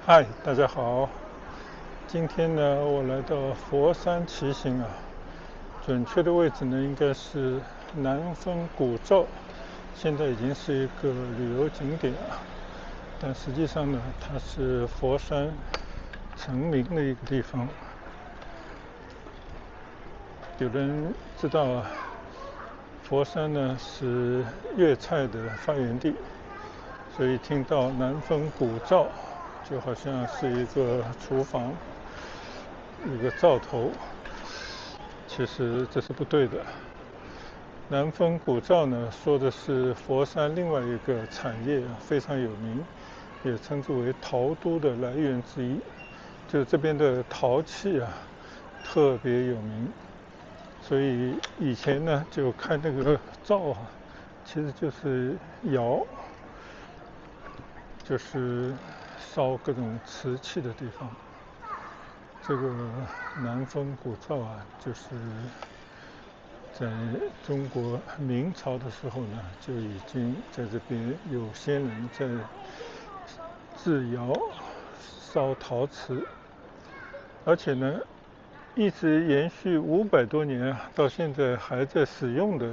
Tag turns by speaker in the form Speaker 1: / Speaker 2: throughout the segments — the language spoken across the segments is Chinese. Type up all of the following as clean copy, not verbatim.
Speaker 1: 嗨，大家好。今天呢，我来到佛山骑行啊，准确的位置呢应该是南峰古灶，现在已经是一个旅游景点啊，但实际上呢，它是佛山成名的一个地方。有人知道啊，佛山呢是粤菜的发源地，所以听到南峰古灶，就好像是一个厨房，一个灶头。其实这是不对的。南峰古灶呢，说的是佛山另外一个产业非常有名，也称之为陶都的来源之一。就这边的陶器啊，特别有名。所以以前呢，就看那个灶啊，其实就是窑，就是烧各种瓷器的地方。这个南峰古灶啊，就是在中国明朝的时候呢，就已经在这边有先人在制窑、烧陶瓷，而且呢，一直延续500多年啊，到现在还在使用的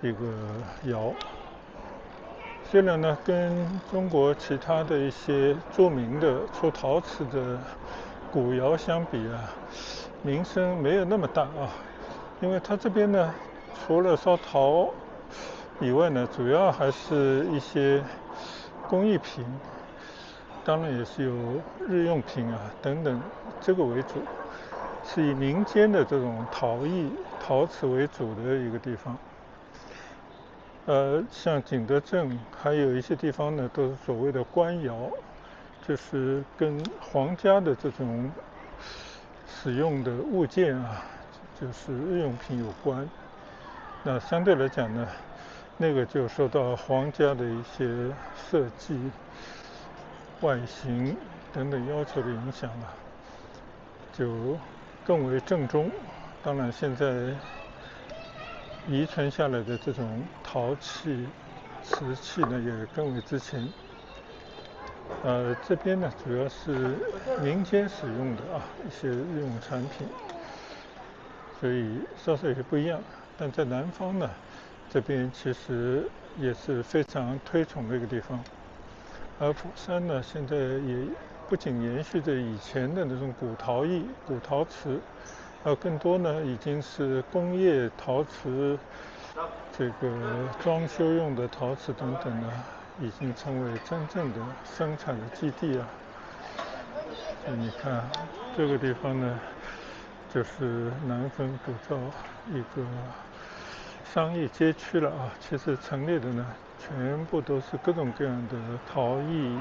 Speaker 1: 一个窑。虽然呢，跟中国其他的一些著名的出陶瓷的古窑相比啊，名声没有那么大啊，因为它这边呢，除了烧陶以外呢，主要还是一些工艺品，当然也是有日用品啊等等，这个为主，是以民间的这种陶艺、陶瓷为主的一个地方。像景德镇，还有一些地方呢，都是所谓的官窑，就是跟皇家的这种使用的物件啊，就是日用品有关。那相对来讲呢，那个就受到皇家的一些设计、外形等等要求的影响啊，就更为正宗。当然，现在遗传下来的这种陶器、瓷器呢，也更为值钱。这边呢，主要是民间使用的一些日用产品，所以稍稍有些不一样。但在南方呢，这边其实也是非常推崇的一个地方。而佛山呢，现在也不仅延续着以前的那种古陶艺、古陶瓷，更多呢已经是工业陶瓷，这个装修用的陶瓷等等呢，已经成为真正的生产的基地啊。所以你看，这个地方呢，就是南峰古灶一个商业街区了啊。其实陈列的呢，全部都是各种各样的陶艺、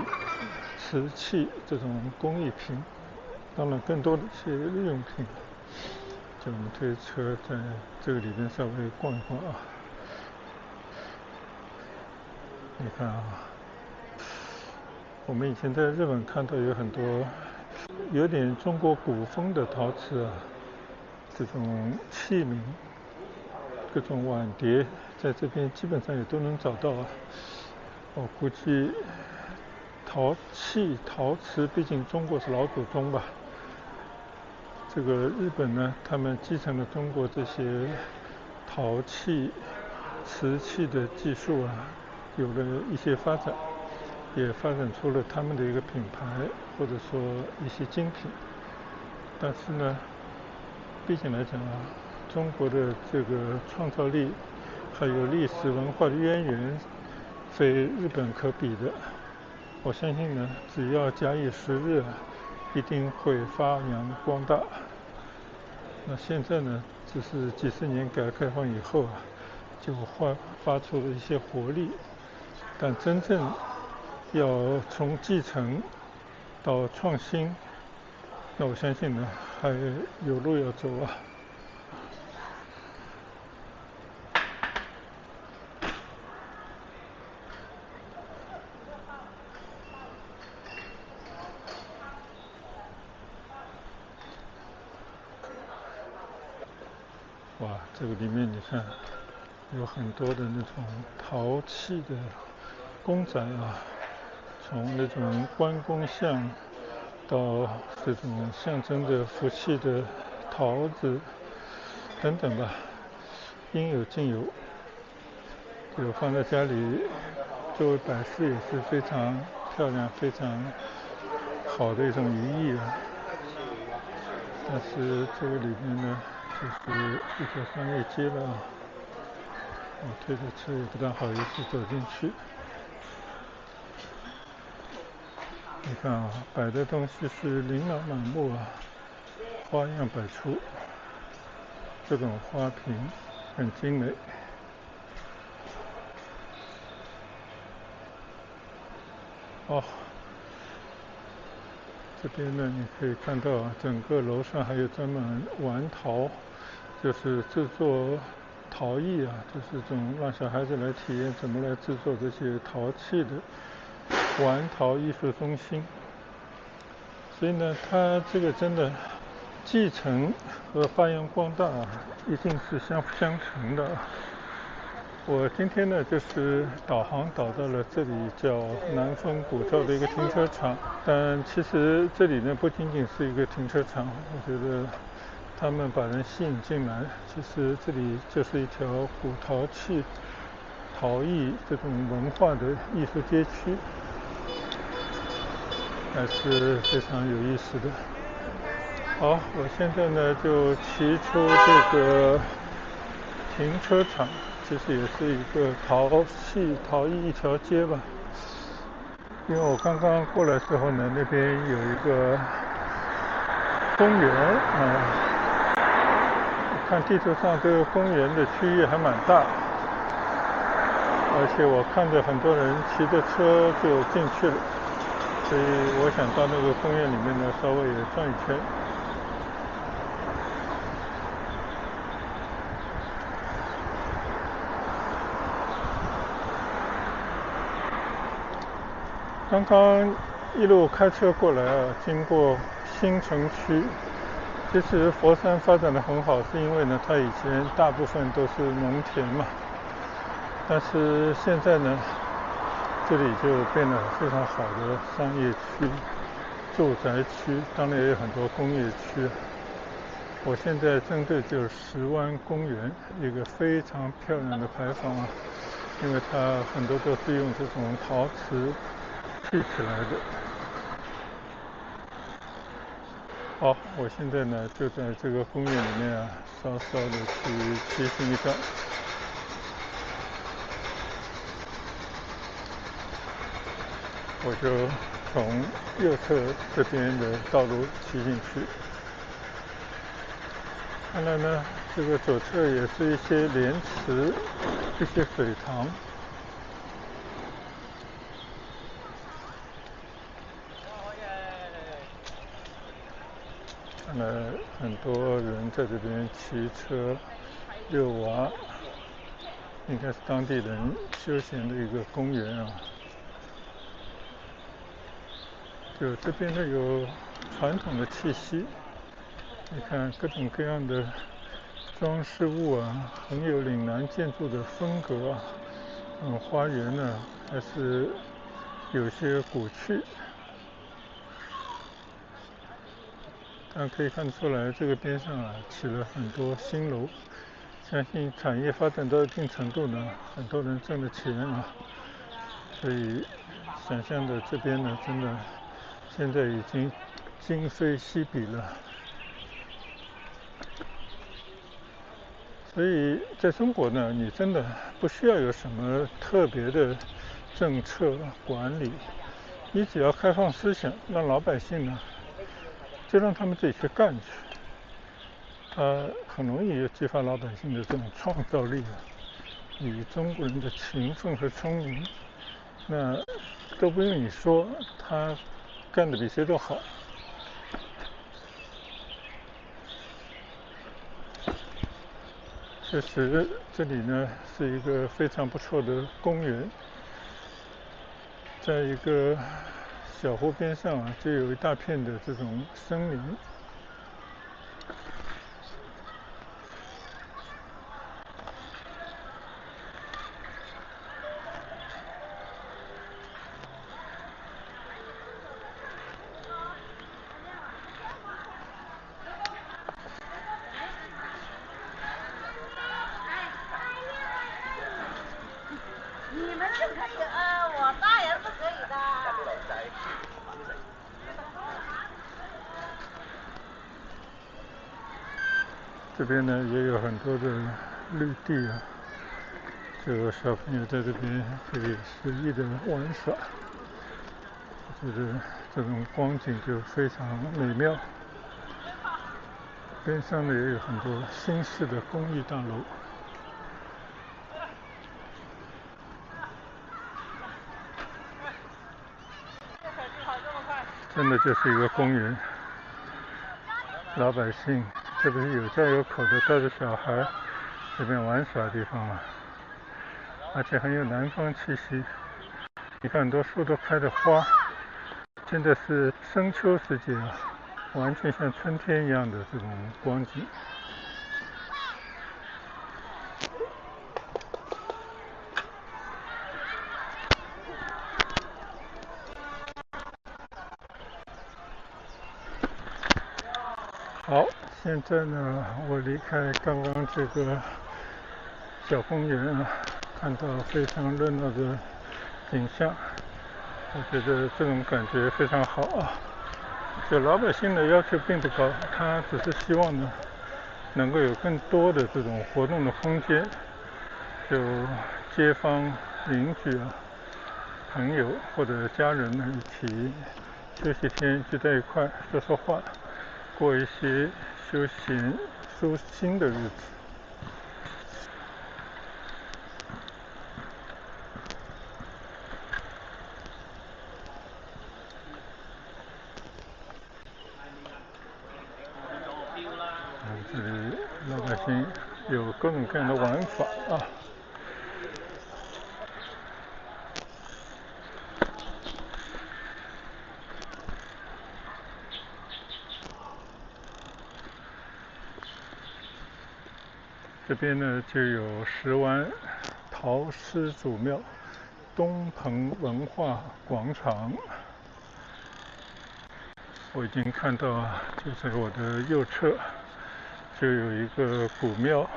Speaker 1: 瓷器这种工艺品，当然更多的是日用品。就我们推车在这个里面稍微逛一逛啊。你看啊，我们以前在日本看到有很多有点中国古风的陶瓷啊，这种器皿、各种碗碟，在这边基本上也都能找到啊。我估计陶器、陶瓷，毕竟中国是老祖宗吧。这个日本呢，他们继承了中国这些陶器、瓷器的技术啊，有了一些发展，也发展出了他们的一个品牌，或者说一些精品。但是呢，毕竟来讲啊，中国的这个创造力还有历史文化的渊源，非日本可比的。我相信呢，只要假以时日，一定会发扬光大。那现在呢，只是几十年改革开放以后啊，就发出了一些活力，但真正要从继承到创新，那我相信呢，还有路要走啊。哇，这个里面你看，有很多的那种陶器的公仔啊，从那种关公像到这种象征着福气的桃子等等吧，应有尽有。就放在家里作为摆饰也是非常漂亮、非常好的一种寓意啊。但是这个里面呢，就是一条商业街了啊，我推着车也不大好意思走进去。你看啊，摆的东西是琳琅满目啊，花样百出，这种花瓶很精美。哦，这边呢，你可以看到整个楼上还有专门玩陶，就是制作陶艺啊，就是这种让小孩子来体验怎么来制作这些陶器的玩陶艺术中心。所以呢，它这个真的继承和发扬光大一定是相辅相成的。我今天呢，就是导航导到了这里叫南风古道的一个停车场，但其实这里呢不仅仅是一个停车场，我觉得他们把人吸引进来，其实这里就是一条古陶器、陶艺这种文化的艺术街区，还是非常有意思的。好，我现在呢就骑出这个停车场，其实也是一个陶器、陶艺一条街吧。因为我刚刚过来的时候呢，那边有一个公园啊，看地图上这个公园的区域还蛮大，而且我看着很多人骑着车就进去了，所以我想到那个公园里面呢，稍微也转一圈。刚刚一路开车过来啊，经过新城区。其实佛山发展的很好，是因为呢，它以前大部分都是农田嘛。但是现在呢，这里就变得非常好的商业区、住宅区，当然也有很多工业区。我现在正对就是石湾公园，一个非常漂亮的牌坊啊，因为它很多都是用这种陶瓷砌起来的。好，我现在呢就在这个公园里面啊，稍稍的去骑行一下。我就从右侧这边的道路骑进去。看来呢，这个左侧也是一些莲池、一些水塘。看来很多人在这边骑车、遛娃，应该是当地人休闲的一个公园啊。就这边呢有传统的气息，你看各种各样的装饰物啊，很有岭南建筑的风格啊。花园呢还是有些古趣，但可以看得出来，这个边上啊起了很多新楼。相信产业发展到一定程度呢，很多人挣了钱啊，所以想象的这边呢，真的现在已经今非昔比了。所以在中国呢，你真的不需要有什么特别的政策管理，你只要开放思想，让老百姓呢，就让他们自己去干去，它很容易激发老百姓的这种创造力啊。以中国人的勤奋和聪明，那都不用你说，他干得比谁都好。确实，这里呢是一个非常不错的公园，在一个小湖边上啊，就有一大片的这种森林。这边呢也有很多的绿地啊，就小朋友在这边可以随意的玩耍，我觉得这种光景就非常美妙。边上呢也有很多新式的公寓大楼。真的就是一个公园，老百姓特别是有家有口的带着小孩这边玩耍的地方啊，而且很有南方气息。你看很多树都开着花，真的是深秋时节啊，完全像春天一样的这种光景。好，现在呢，我离开刚刚这个小公园啊，看到非常热闹的景象，我觉得这种感觉非常好啊。就老百姓的要求并不高，他只是希望呢，能够有更多的这种活动的空间，就街坊邻居啊、朋友或者家人们一起休息天聚在一块说说话，过一些休闲舒心的日子。这里老百姓有各种各样的玩法啊。这边呢就有石湾陶师祖庙、东鹏文化广场。我已经看到，就在我的右侧就有一个古庙，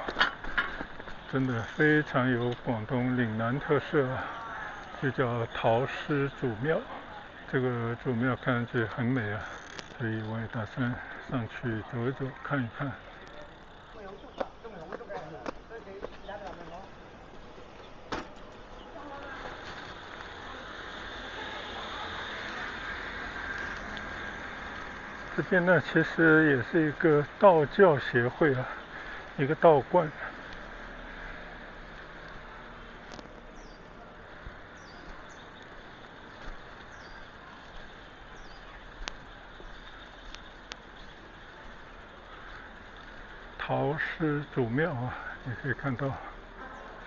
Speaker 1: 真的非常有广东岭南特色，就叫陶师祖庙。这个祖庙看上去很美啊，所以我也打算上去走一走，看一看。这边呢，其实也是一个道教协会啊，一个道观。陶师祖庙啊，你可以看到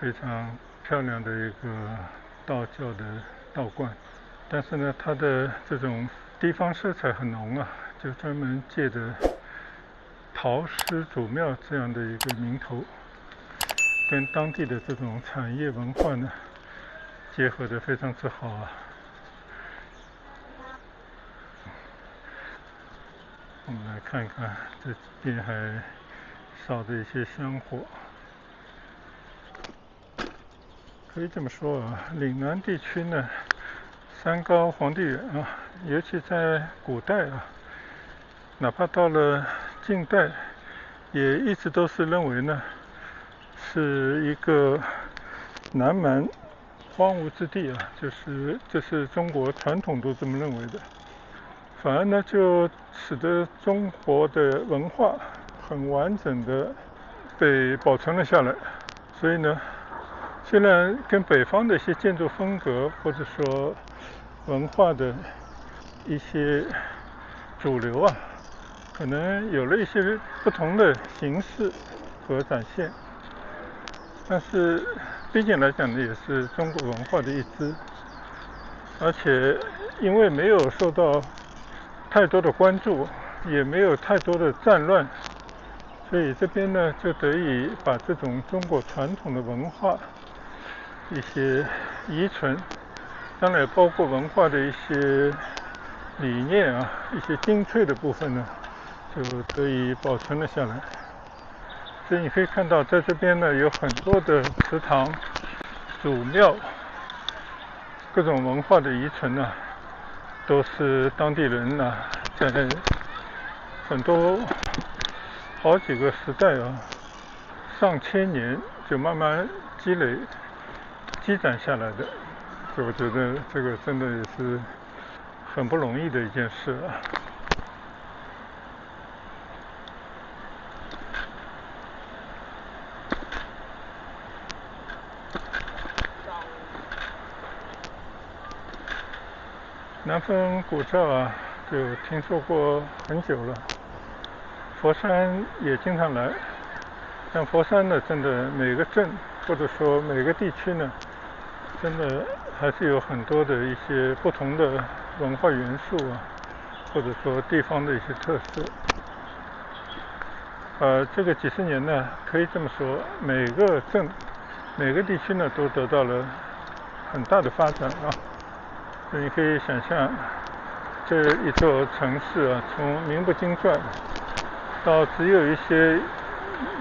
Speaker 1: 非常漂亮的一个道教的道观，但是呢，它的这种地方色彩很浓啊，就专门借着陶师祖庙这样的一个名头，跟当地的这种产业文化呢结合得非常之好啊。我们来看看，这边还烧着一些香火。可以这么说啊，岭南地区呢，山高皇帝远啊，尤其在古代啊，哪怕到了近代，也一直都是认为呢，是一个南蛮荒芜之地啊，这是中国传统都这么认为的。反而呢，就使得中国的文化很完整的被保存了下来。所以呢，虽然跟北方的一些建筑风格或者说文化的一些主流啊，可能有了一些不同的形式和展现，但是毕竟来讲呢，也是中国文化的一支，而且因为没有受到太多的关注，也没有太多的战乱，所以这边呢就得以把这种中国传统的文化一些遗存，当然也包括文化的一些理念啊，一些精粹的部分呢，就得以保存了下来。所以你可以看到，在这边呢有很多的祠堂、祖庙，各种文化的遗存呢，都是当地人呢在很多好几个时代啊，上千年就慢慢积攒下来的，所以我觉得这个真的也是很不容易的一件事啊。南风古照啊，就听说过很久了。佛山也经常来，但佛山呢，真的每个镇或者说每个地区呢，真的还是有很多的一些不同的文化元素啊，或者说地方的一些特色。这个几十年呢，可以这么说，每个镇、每个地区呢，都得到了很大的发展啊。所以你可以想象，这一座城市啊，从名不经传到只有一些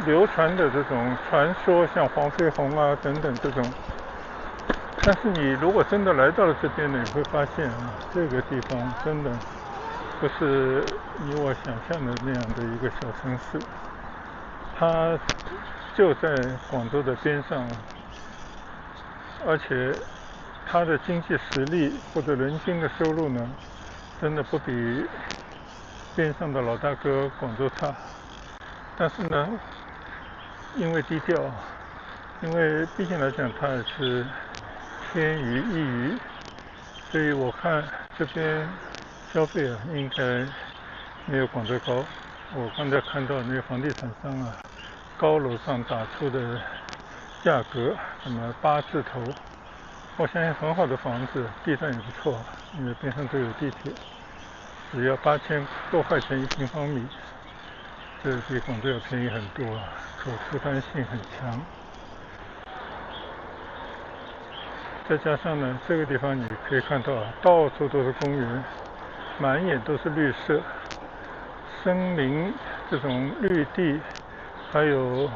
Speaker 1: 流传的这种传说，像黄飞鸿啊等等这种。但是你如果真的来到了这边呢，你会发现啊，这个地方真的不是你我想象的那样的一个小城市，它就在广州的边上，而且它的经济实力或者人均的收入呢，真的不比边上的老大哥广州差。但是呢，因为低调，因为毕竟来讲它也是偏于易于，所以我看这边消费啊，应该没有广州高。我刚才看到那个房地产商啊，高楼上打出的价格，什么8字头，我相信很好的房子，地段也不错，因为边上都有地铁，只要8000多块钱1平方米，这比广州要便宜很多，可负担性很强。再加上呢，这个地方你可以看到到处都是公园，满眼都是绿色、森林，这种绿地，还有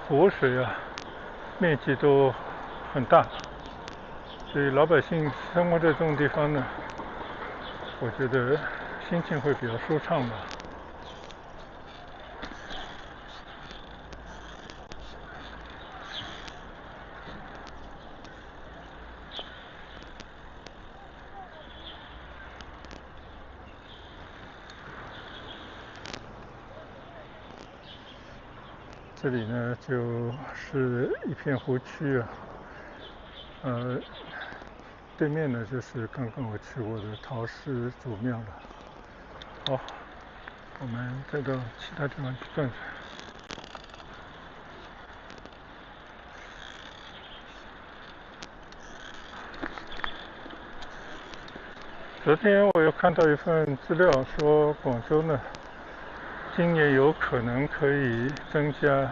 Speaker 1: 湖水啊，面积都很大。所以老百姓生活在这种地方呢，我觉得心情会比较舒畅吧。这里呢就是一片湖区啊，对面呢就是刚刚我去过的陶氏祖庙了。好，我们再到其他地方去转转。昨天我又看到一份资料说，广州呢今年有可能可以增加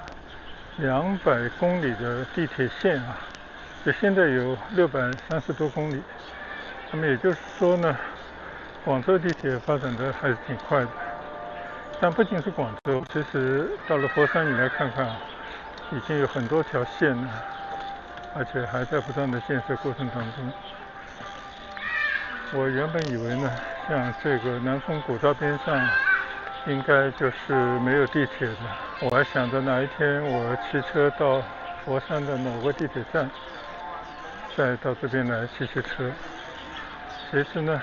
Speaker 1: 200公里的地铁线啊，就现在有630多公里。那么也就是说呢，广州地铁发展的还是挺快的。但不仅是广州，其实到了佛山你来看看，已经有很多条线了，而且还在不断的建设过程当中。我原本以为呢，像这个南风古道边上应该就是没有地铁的，我还想着哪一天我骑车到佛山的某个地铁站，再到这边来骑车。其实呢，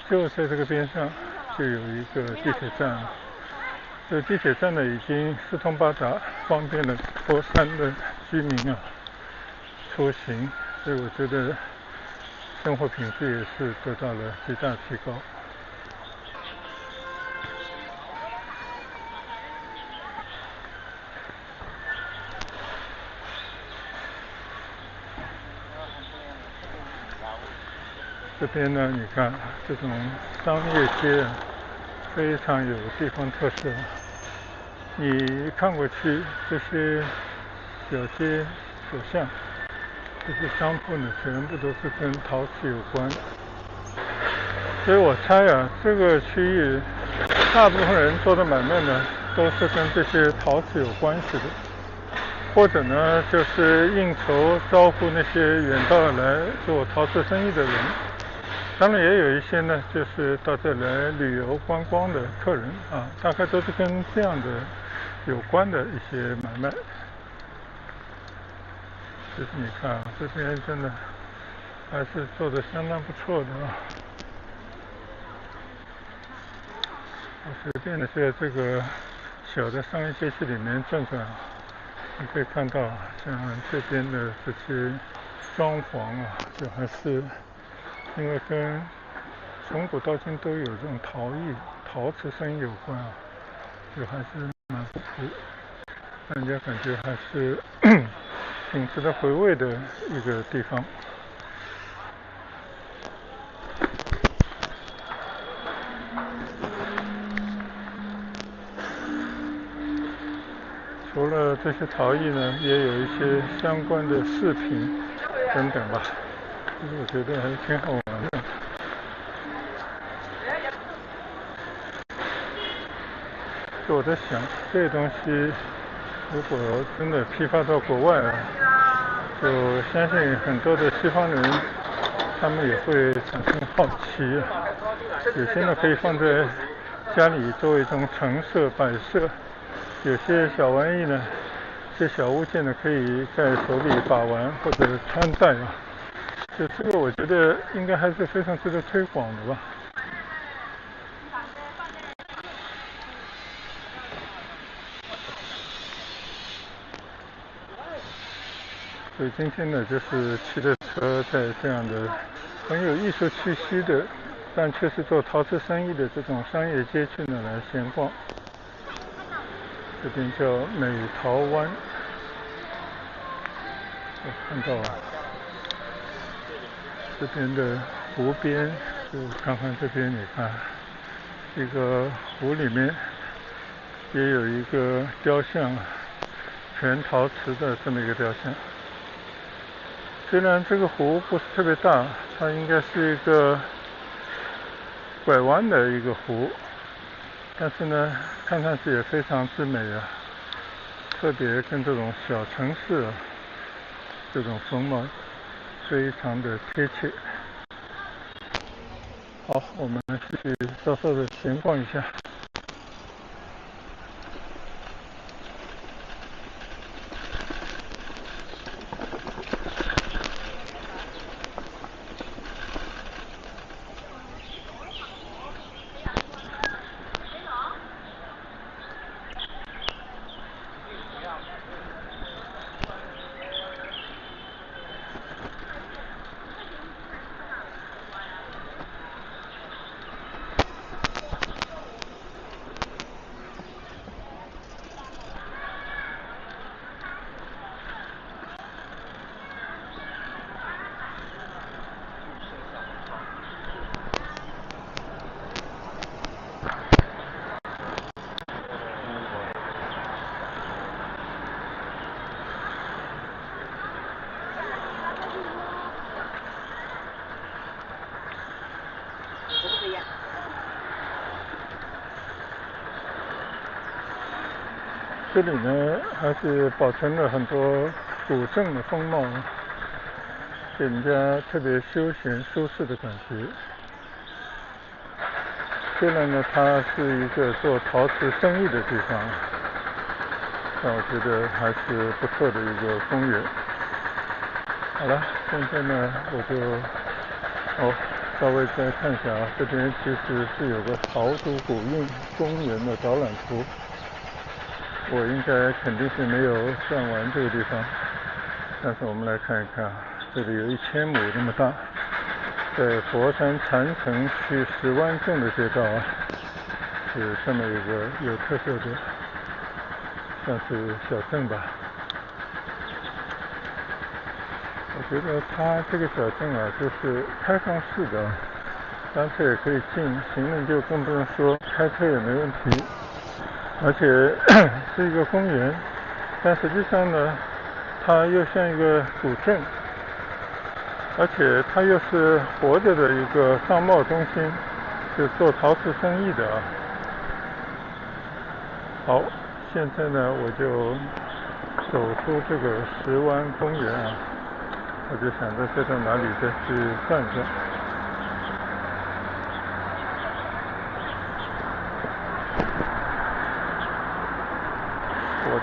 Speaker 1: 就在这个边上就有一个地铁站，这个地铁站呢已经四通八达，方便了佛山的居民啊出行，所以我觉得生活品质也是得到了极大提高。这边呢，你看这种商业街啊，非常有地方特色。你看过去这些小街小巷，这些商铺呢，全部都是跟陶瓷有关。所以我猜啊，这个区域大部分人做的买卖呢，都是跟这些陶瓷有关系的，或者呢，就是应酬招呼那些远道而来做陶瓷生意的人。当然也有一些呢，就是到这来旅游观光的客人啊，大概都是跟这样的有关的一些买卖。其实你看啊，这边真的还是做得相当不错的啊。我随便的在这个小的商业街区里面转转，你可以看到像这边的这些装潢啊，就还是因为跟从古到今都有这种陶瓷生意有关啊，就还是蛮不错，让人家感觉还是挺值得回味的一个地方。除了这些陶艺呢，也有一些相关的饰品等等吧，我觉得还是挺好玩的。就我在想，这些东西如果真的批发到国外啊，就相信很多的西方人，他们也会产生好奇。有些呢可以放在家里作为一种陈设摆设，有些小玩意呢，这小物件呢可以在手里把玩或者穿戴啊。就这个我觉得应该还是非常值得推广的吧。所以今天呢，就是骑着车在这样的很有艺术气息的，但却是做陶瓷生意的这种商业街区呢来闲逛。这边叫美陶湾，我看到这边的湖边，就看看这边，你看一个湖里面也有一个雕像，全陶瓷的这么一个雕像。虽然这个湖不是特别大，它应该是一个拐弯的一个湖，但是呢，看上去也非常之美啊，特别跟这种小城市这种风貌非常的贴切。好，我们继续稍稍的闲逛一下。这里呢还是保存了很多古镇的风貌，给人家特别休闲舒适的感觉。虽然呢它是一个做陶瓷生意的地方，但我觉得还是不错的一个公园。好了，现在呢我就稍微再看一下啊，这边其实是有个豪都古韵公园的导览图。我应该肯定是没有转完这个地方，但是我们来看一看，这里有1000亩那么大，在佛山禅城区石湾镇的街道啊，有这么一个有特色的，算是小镇吧。我觉得它这个小镇啊，就是开放式的，单车也可以进，行人就更不用说，开车也没问题。而且是一个公园，但实际上呢，它又像一个古镇，而且它又是活着的一个商贸中心，就做陶瓷生意的啊。好，现在呢，我就走出这个石湾公园啊，我就想着再到哪里再去转转。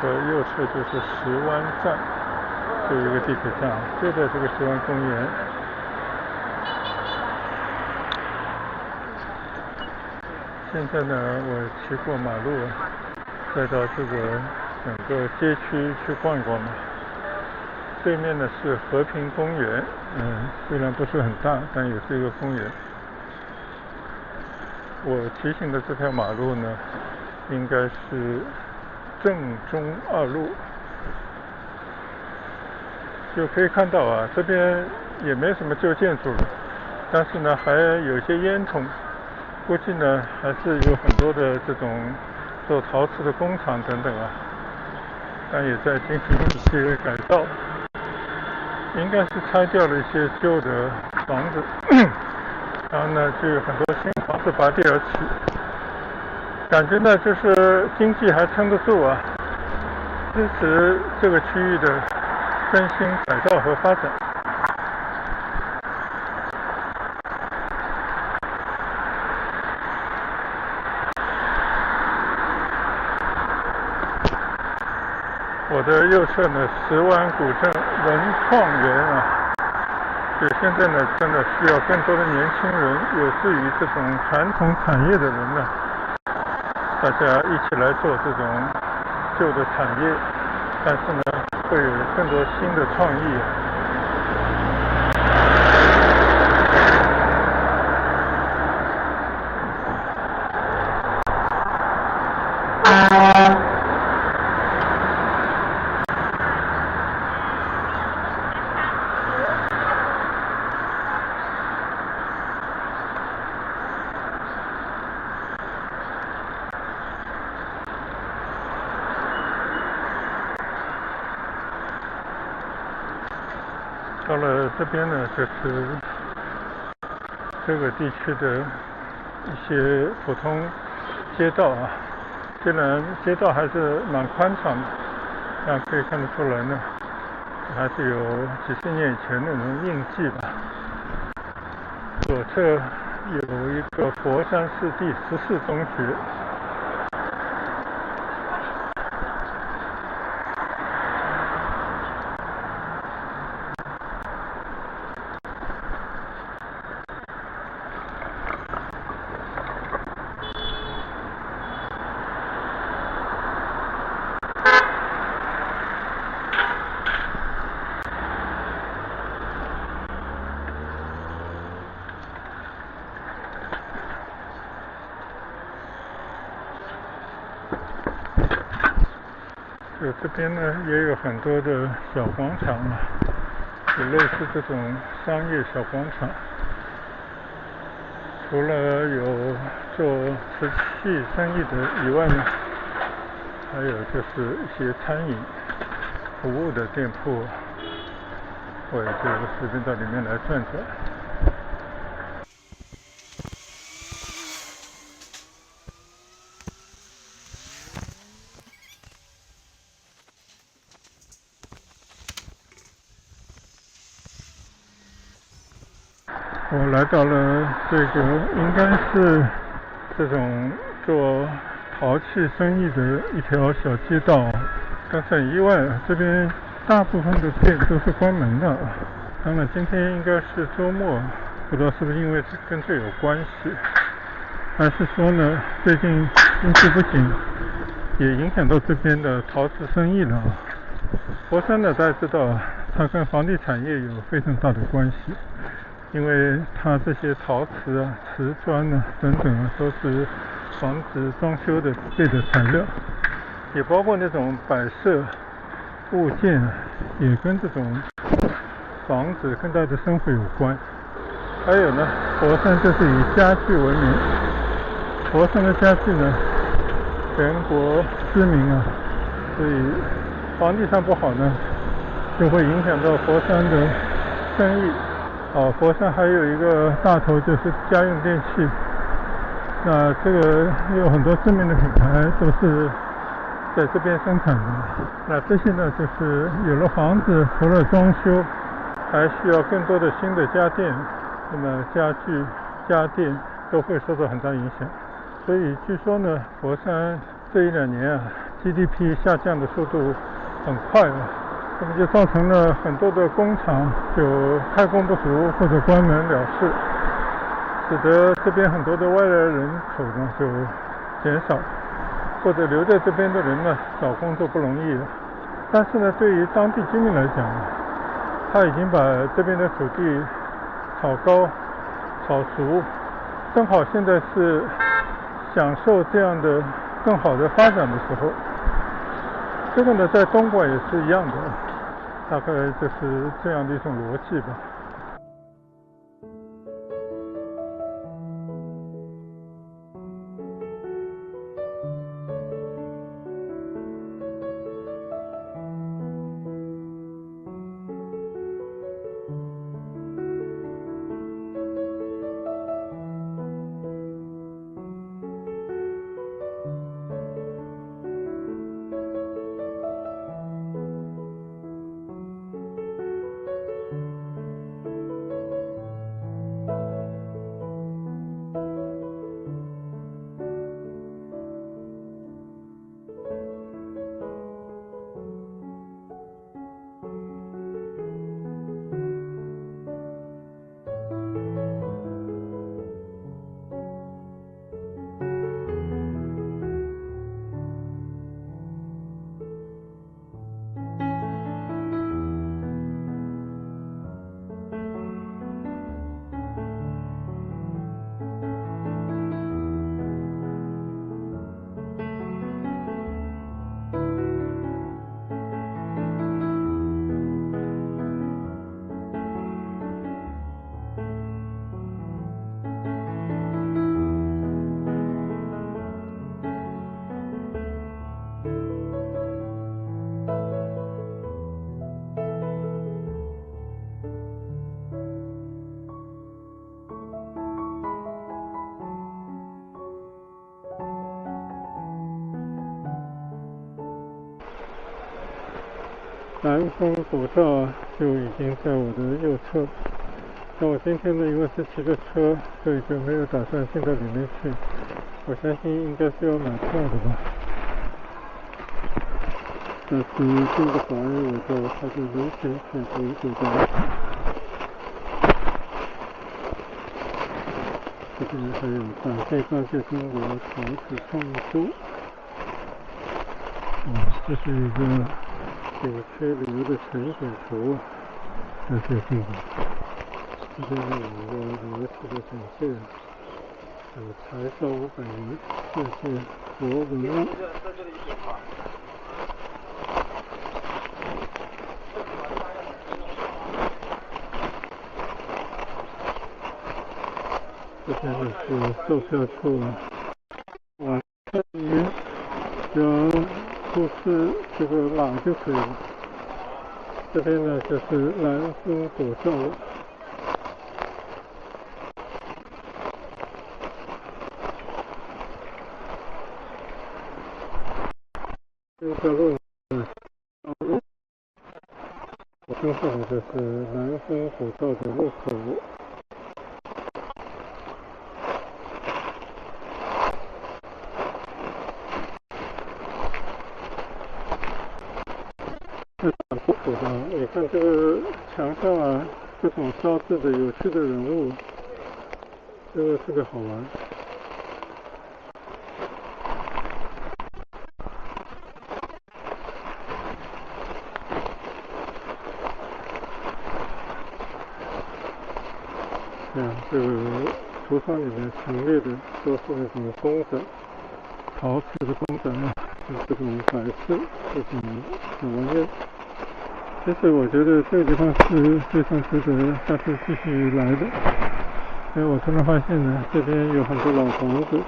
Speaker 1: 的右侧就是石湾站，就一个地铁站，就在这个石湾公园。现在呢，我骑过马路，再到这个整个街区去逛一逛嘛。对面呢是和平公园，虽然不是很大，但也是一个公园。我骑行的这条马路呢，应该是正中二路，就可以看到啊，这边也没什么旧建筑了，但是呢还有一些烟囱，估计呢还是有很多的这种做陶瓷的工厂等等啊，但也在进行一些改造，应该是拆掉了一些旧的房子，然后呢就有很多新房子拔地而起，感觉呢就是经济还撑得住啊，支持这个区域的更新改造和发展。我的右侧呢，石湾古镇文创园啊，就现在呢，真的需要更多的年轻人，有志于这种传统产业的人呢，大家一起来做这种旧的产业，但是呢，会有更多新的创意。到了这边呢，就是这个地区的一些普通街道啊，虽然街道还是蛮宽敞的，但可以看得出来呢，还是有几十年以前那种印记吧。左侧有一个佛山市第14中学。就这边呢也有很多的小广场啊，有类似这种商业小广场。除了有做瓷器生意的以外呢，还有就是一些餐饮服务的店铺，我也就随便到里面来转转。我来到了这个应该是这种做陶器生意的一条小街道，但是很意外，这边大部分的店都是关门的。当然今天应该是周末，不知道是不是因为跟这有关系，还是说呢最近经济不景也影响到这边的陶瓷生意了。佛山呢大家知道，它跟房地产业有非常大的关系，因为它这些陶瓷啊、瓷砖啊等等啊，都是房子装修的必备的材料，也包括那种摆设物件啊，也跟这种房子跟大家的生活有关。还有呢，佛山就是以家具闻名，佛山的家具呢全国知名啊，所以房地产不好呢，就会影响到佛山的生意。佛山还有一个大头就是家用电器，那这个有很多知名的品牌都是在这边生产的。那这些呢，就是有了房子，除了装修，还需要更多的新的家电，那么家具、家电都会受到很大影响。所以据说呢，佛山这1-2年啊， GDP 下降的速度很快啊，那么就造成了很多的工厂就开工不足或者关门了事，使得这边很多的外来人口呢就减少，或者留在这边的人呢找工作不容易了。但是呢，对于当地居民来讲，他已经把这边的土地炒高、炒熟，正好现在是享受这样的更好的发展的时候。这个呢，在东莞也是一样的，大概就是这样的一种逻辑吧。南风口罩就已经在我的右侧。那我今天呢，因为是骑着车，所以就没有打算进到里面去。我相信应该是要买票的吧。但是进不来，我就还是明显选择走的。这边还有展现上界中国陶瓷创意书。这是一个景区旅游的全景图，在这上面。这边有一个旅游区的简介，有柴烧500年世界国文物。这边呢是售票处，往这里面只要出示这个码就可以了。这边呢就是南风口罩了。这条路我身上就是南风口罩的入口。你看这个墙上啊，各种烧制的有趣的人物，这个是个好玩。这个橱窗里面陈列的都是那种公仔，陶瓷的公仔啊，这种摆饰，这种小玩意。其实我觉得这个地方是非常值得下次继续来的，因为我突然发现呢，这边有很多老房子。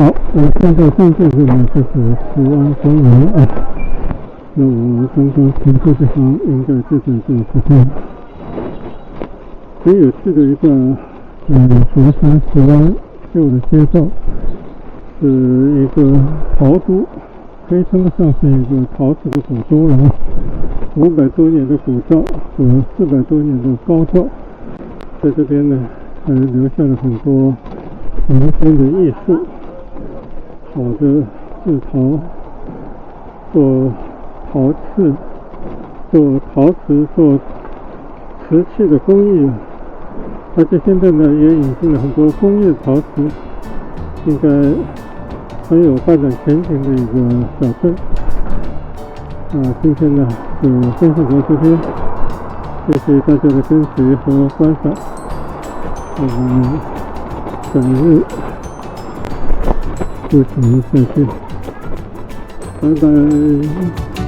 Speaker 2: 好，我现在正对着的就是福安公园啊。那我刚刚停车地方应该就在这个附近。很有趣的一个佛山福安旧的街道，是一个陶都，可以称得上是一个陶瓷的古都了，500多年的古道和400多年的高教，在这边呢，留下了很多民间的艺术，好的制陶，做陶瓷、做陶瓷、做瓷器的工艺，而且现在呢也引进了很多工业陶瓷，应该很有发展前景的一个小镇。今天呢就分享到这边，谢谢大家的跟随和观赏，我们本日不行再见，拜拜。